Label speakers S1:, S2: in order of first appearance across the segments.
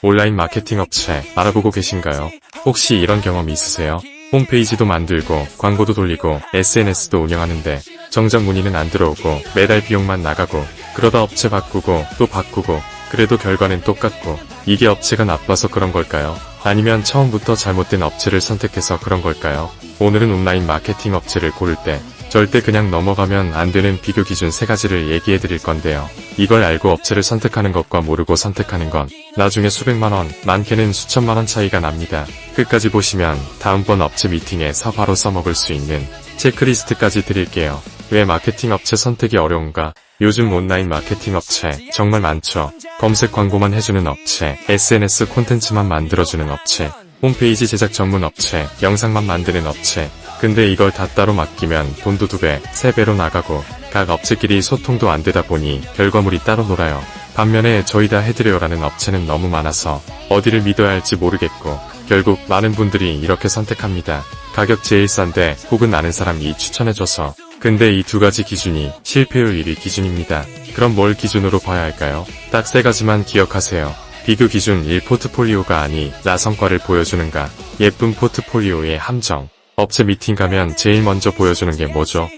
S1: 온라인 마케팅 업체 알아보고 계신가요? 혹시 이런 경험 있으세요? 홈페이지도 만들고 광고도 돌리고 SNS도 운영하는데 정작 문의는 안 들어오고 매달 비용만 나가고 그러다 업체 바꾸고 또 바꾸고 그래도 결과는 똑같고 이게 업체가 나빠서 그런 걸까요? 아니면 처음부터 잘못된 업체를 선택해서 그런 걸까요? 오늘은 온라인 마케팅 업체를 고를 때 절대 그냥 넘어가면 안 되는 비교 기준 3가지를 얘기해 드릴 건데요. 이걸 알고 업체를 선택하는 것과 모르고 선택하는 건 나중에 수백만원, 많게는 수천만원 차이가 납니다. 끝까지 보시면 다음번 업체 미팅에서 바로 써먹을 수 있는 체크리스트까지 드릴게요. 왜 마케팅 업체 선택이 어려운가? 요즘 온라인 마케팅 업체 정말 많죠. 검색 광고만 해주는 업체, SNS 콘텐츠만 만들어주는 업체, 홈페이지 제작 전문 업체, 영상만 만드는 업체. 근데 이걸 다 따로 맡기면 돈도 2배, 3배로 나가고 각 업체끼리 소통도 안 되다 보니 결과물이 따로 놀아요. 반면에 저희 다 해드려요라는 업체는 너무 많아서 어디를 믿어야 할지 모르겠고 결국 많은 분들이 이렇게 선택합니다. 가격 제일 싼데 혹은 아는 사람이 추천해줘서. 근데 이 2가지 기준이 실패율 1위 기준입니다. 그럼 뭘 기준으로 봐야 할까요? 딱 3가지만 기억하세요. 비교 기준 1. 포트폴리오가 아니라 성과를 보여주는가. 예쁜 포트폴리오의 함정. 업체 미팅 가면 제일 먼저 보여주는 게 뭐죠?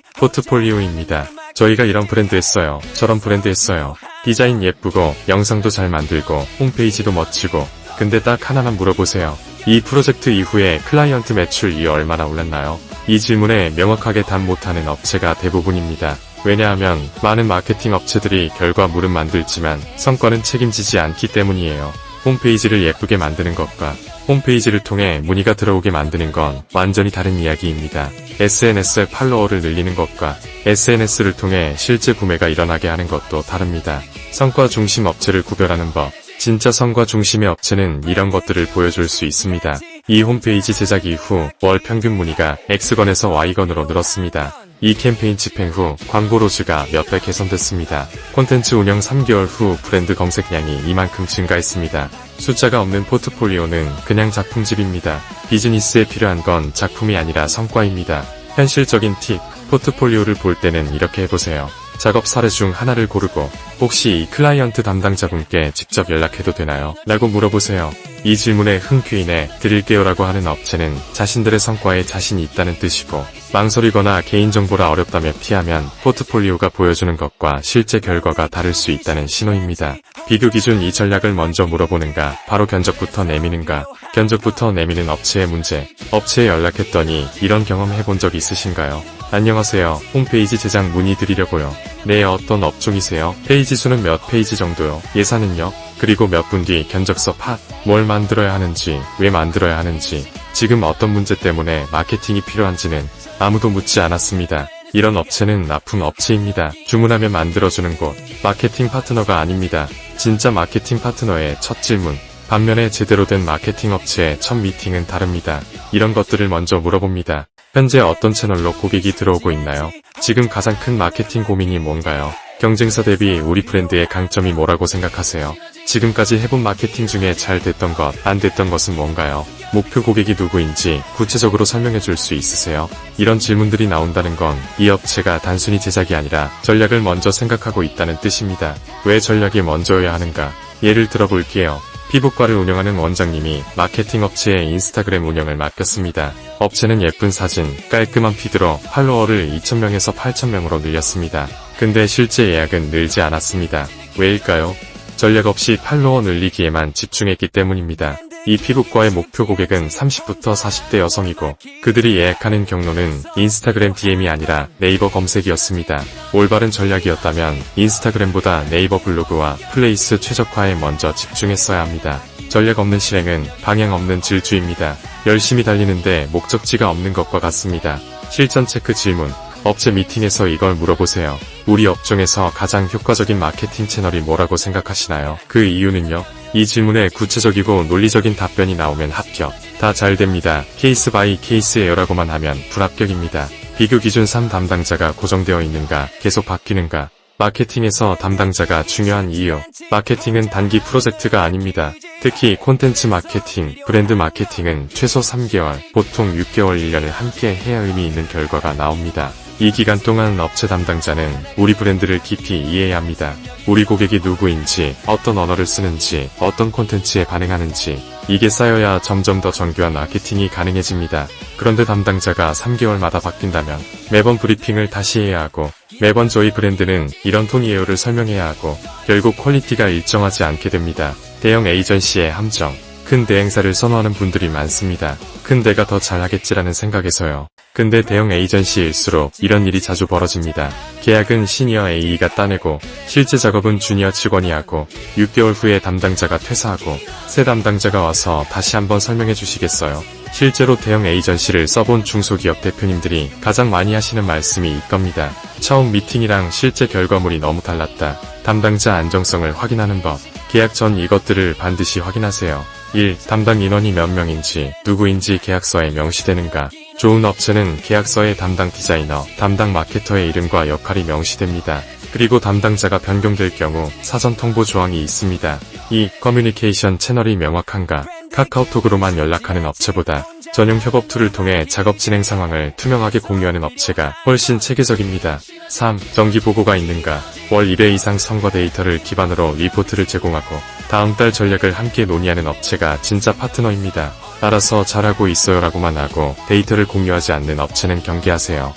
S1: 포트폴리오입니다. 저희가 이런 브랜드 했어요. 저런 브랜드 했어요. 디자인 예쁘고 영상도 잘 만들고 홈페이지도 멋지고 근데 딱 하나만 물어보세요. 이 프로젝트 이후에 클라이언트 매출이 얼마나 올랐나요? 이 질문에 명확하게 답 못하는 업체가 대부분입니다. 왜냐하면 많은 마케팅 업체들이 결과물은 만들지만 성과는 책임지지 않기 때문이에요. 홈페이지를 예쁘게 만드는 것과 홈페이지를 통해 문의가 들어오게 만드는 건 완전히 다른 이야기입니다. SNS의 팔로워를 늘리는 것과 SNS를 통해 실제 구매가 일어나게 하는 것도 다릅니다. 성과 중심 업체를 구별하는 법. 진짜 성과 중심의 업체는 이런 것들을 보여줄 수 있습니다. 이 홈페이지 제작 이후 월 평균 문의가 X건에서 Y건으로 늘었습니다. 이 캠페인 집행 후 광고 로즈가 몇 배 개선됐습니다. 콘텐츠 운영 3개월 후 브랜드 검색량이 이만큼 증가했습니다. 숫자가 없는 포트폴리오는 그냥 작품집입니다. 비즈니스에 필요한 건 작품이 아니라 성과입니다. 현실적인 팁, 포트폴리오를 볼 때는 이렇게 해보세요. 작업 사례 중 하나를 고르고 혹시 이 클라이언트 담당자분께 직접 연락해도 되나요? 라고 물어보세요. 이 질문에 흔쾌히 드릴게요 라고 하는 업체는 자신들의 성과에 자신이 있다는 뜻이고 망설이거나 개인정보라 어렵다며 피하면 포트폴리오가 보여주는 것과 실제 결과가 다를 수 있다는 신호입니다. 비교 기준 이 전략을 먼저 물어보는가 바로 견적부터 내미는가. 견적부터 내미는 업체의 문제. 업체에 연락했더니 이런 경험 해본 적 있으신가요? 안녕하세요. 홈페이지 제작 문의 드리려고요. 네, 어떤 업종이세요? 페이지 수는 몇 페이지 정도요? 예산은요? 그리고 몇 분 뒤 견적서 팟. 뭘 만들어야 하는지, 왜 만들어야 하는지, 지금 어떤 문제 때문에 마케팅이 필요한지는 아무도 묻지 않았습니다. 이런 업체는 나쁜 업체입니다. 주문하면 만들어주는 곳, 마케팅 파트너가 아닙니다. 진짜 마케팅 파트너의 첫 질문. 반면에 제대로 된 마케팅 업체의 첫 미팅은 다릅니다. 이런 것들을 먼저 물어봅니다. 현재 어떤 채널로 고객이 들어오고 있나요? 지금 가장 큰 마케팅 고민이 뭔가요? 경쟁사 대비 우리 브랜드의 강점이 뭐라고 생각하세요? 지금까지 해본 마케팅 중에 잘 됐던 것, 안 됐던 것은 뭔가요? 목표 고객이 누구인지 구체적으로 설명해 줄 수 있으세요? 이런 질문들이 나온다는 건 이 업체가 단순히 제작이 아니라 전략을 먼저 생각하고 있다는 뜻입니다. 왜 전략이 먼저여야 하는가? 예를 들어 볼게요. 피부과를 운영하는 원장님이 마케팅 업체의 인스타그램 운영을 맡겼습니다. 업체는 예쁜 사진, 깔끔한 피드로 팔로워를 2,000명에서 8,000명으로 늘렸습니다. 근데 실제 예약은 늘지 않았습니다. 왜일까요? 전략 없이 팔로워 늘리기에만 집중했기 때문입니다. 이 피부과의 목표 고객은 30부터 40대 여성이고 그들이 예약하는 경로는 인스타그램 DM이 아니라 네이버 검색이었습니다. 올바른 전략이었다면 인스타그램보다 네이버 블로그와 플레이스 최적화에 먼저 집중했어야 합니다. 전략 없는 실행은 방향 없는 질주입니다. 열심히 달리는데 목적지가 없는 것과 같습니다. 실전 체크 질문. 업체 미팅에서 이걸 물어보세요. 우리 업종에서 가장 효과적인 마케팅 채널이 뭐라고 생각하시나요? 그 이유는요? 이 질문에 구체적이고 논리적인 답변이 나오면 합격. 다 잘 됩니다. 케이스 바이 케이스예요라고만 하면 불합격입니다. 비교 기준 3. 담당자가 고정되어 있는가, 계속 바뀌는가. 마케팅에서 담당자가 중요한 이유. 마케팅은 단기 프로젝트가 아닙니다. 특히 콘텐츠 마케팅, 브랜드 마케팅은 최소 3개월, 보통 6개월 1년을 함께 해야 의미 있는 결과가 나옵니다. 이 기간 동안 업체 담당자는 우리 브랜드를 깊이 이해해야 합니다. 우리 고객이 누구인지, 어떤 언어를 쓰는지, 어떤 콘텐츠에 반응하는지 이게 쌓여야 점점 더 정교한 마케팅이 가능해집니다. 그런데 담당자가 3개월마다 바뀐다면 매번 브리핑을 다시 해야 하고 매번 저희 브랜드는 이런 톤이에요를 설명해야 하고 결국 퀄리티가 일정하지 않게 됩니다. 대형 에이전시의 함정. 큰 대행사를 선호하는 분들이 많습니다. 큰 데가 더 잘하겠지라는 생각에서요. 근데 대형 에이전시일수록 이런 일이 자주 벌어집니다. 계약은 시니어 AE가 따내고 실제 작업은 주니어 직원이 하고 6개월 후에 담당자가 퇴사하고 새 담당자가 와서 다시 한번 설명해 주시겠어요? 실제로 대형 에이전시를 써본 중소기업 대표님들이 가장 많이 하시는 말씀이 이겁니다. 처음 미팅이랑 실제 결과물이 너무 달랐다. 담당자 안정성을 확인하는 법. 계약 전 이것들을 반드시 확인하세요. 1. 담당 인원이 몇 명인지, 누구인지 계약서에 명시되는가. 좋은 업체는 계약서에 담당 디자이너, 담당 마케터의 이름과 역할이 명시됩니다. 그리고 담당자가 변경될 경우 사전 통보 조항이 있습니다. 2. 커뮤니케이션 채널이 명확한가. 카카오톡으로만 연락하는 업체보다 전용 협업 툴을 통해 작업 진행 상황을 투명하게 공유하는 업체가 훨씬 체계적입니다. 3. 정기 보고가 있는가. 월 1회 이상 성과 데이터를 기반으로 리포트를 제공하고 다음 달 전략을 함께 논의하는 업체가 진짜 파트너입니다. 알아서 잘하고 있어요라고만 하고 데이터를 공유하지 않는 업체는 경계하세요.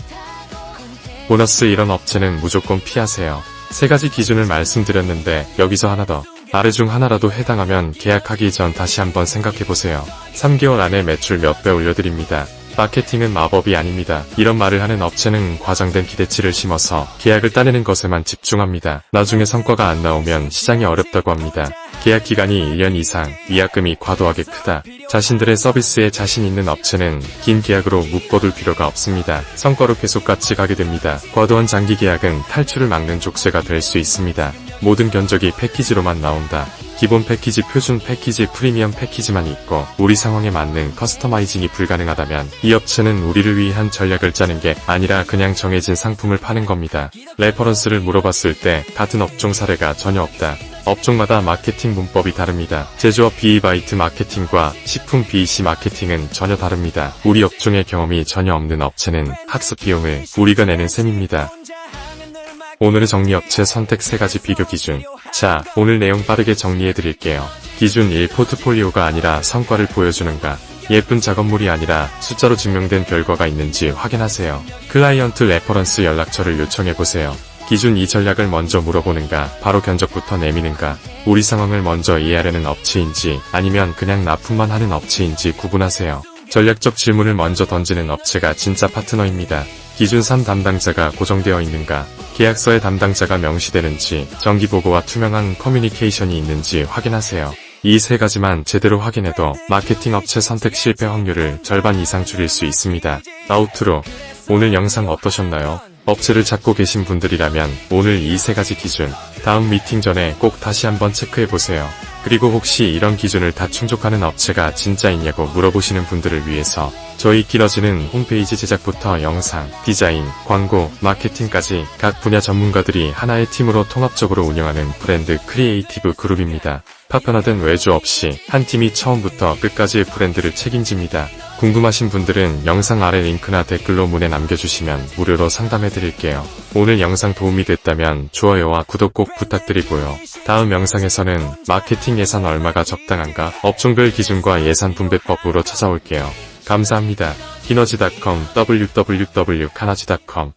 S1: 보너스 이런 업체는 무조건 피하세요. 3가지 기준을 말씀드렸는데 여기서 하나 더. 아래 중 하나라도 해당하면 계약하기 전 다시 한번 생각해보세요. 3개월 안에 매출 몇 배 올려드립니다. 마케팅은 마법이 아닙니다. 이런 말을 하는 업체는 과장된 기대치를 심어서 계약을 따내는 것에만 집중합니다. 나중에 성과가 안 나오면 시장이 어렵다고 합니다. 계약 기간이 1년 이상, 위약금이 과도하게 크다. 자신들의 서비스에 자신 있는 업체는 긴 계약으로 묶어둘 필요가 없습니다. 성과로 계속 같이 가게 됩니다. 과도한 장기 계약은 탈출을 막는 족쇄가 될 수 있습니다. 모든 견적이 패키지로만 나온다. 기본 패키지, 표준 패키지, 프리미엄 패키지만 있고 우리 상황에 맞는 커스터마이징이 불가능하다면 이 업체는 우리를 위한 전략을 짜는 게 아니라 그냥 정해진 상품을 파는 겁니다. 레퍼런스를 물어봤을 때 같은 업종 사례가 전혀 없다. 업종마다 마케팅 문법이 다릅니다. 제조업 비바이트 마케팅과 식품 BEC 마케팅은 전혀 다릅니다. 우리 업종의 경험이 전혀 없는 업체는 학습 비용을 우리가 내는 셈입니다. 오늘의 정리업체 선택 3가지 비교 기준. 자, 오늘 내용 빠르게 정리해드릴게요. 기준 1. 포트폴리오가 아니라 성과를 보여주는가. 예쁜 작업물이 아니라 숫자로 증명된 결과가 있는지 확인하세요. 클라이언트 레퍼런스 연락처를 요청해보세요. 기준 2. 전략을 먼저 물어보는가, 바로 견적부터 내미는가. 우리 상황을 먼저 이해하려는 업체인지 아니면 그냥 납품만 하는 업체인지 구분하세요. 전략적 질문을 먼저 던지는 업체가 진짜 파트너입니다. 기준 3. 담당자가 고정되어 있는가. 계약서에 담당자가 명시되는지, 정기보고와 투명한 커뮤니케이션이 있는지 확인하세요. 이 3가지만 제대로 확인해도 마케팅 업체 선택 실패 확률을 절반 이상 줄일 수 있습니다. 아우트로. 오늘 영상 어떠셨나요? 업체를 찾고 계신 분들이라면 오늘 이 3가지 기준, 다음 미팅 전에 꼭 다시 한번 체크해보세요. 그리고 혹시 이런 기준을 다 충족하는 업체가 진짜 있냐고 물어보시는 분들을 위해서 저희 길어지는 홈페이지 제작부터 영상, 디자인, 광고, 마케팅까지 각 분야 전문가들이 하나의 팀으로 통합적으로 운영하는 브랜드 크리에이티브 그룹입니다. 파편화된 외주 없이 한 팀이 처음부터 끝까지 브랜드를 책임집니다. 궁금하신 분들은 영상 아래 링크나 댓글로 문의 남겨주시면 무료로 상담해드릴게요. 오늘 영상 도움이 됐다면 좋아요와 구독 꼭 부탁드리고요. 다음 영상에서는 마케팅 예산 얼마가 적당한가? 업종별 기준과 예산 분배법으로 찾아올게요. 감사합니다. 키너지.com www.kanaji.com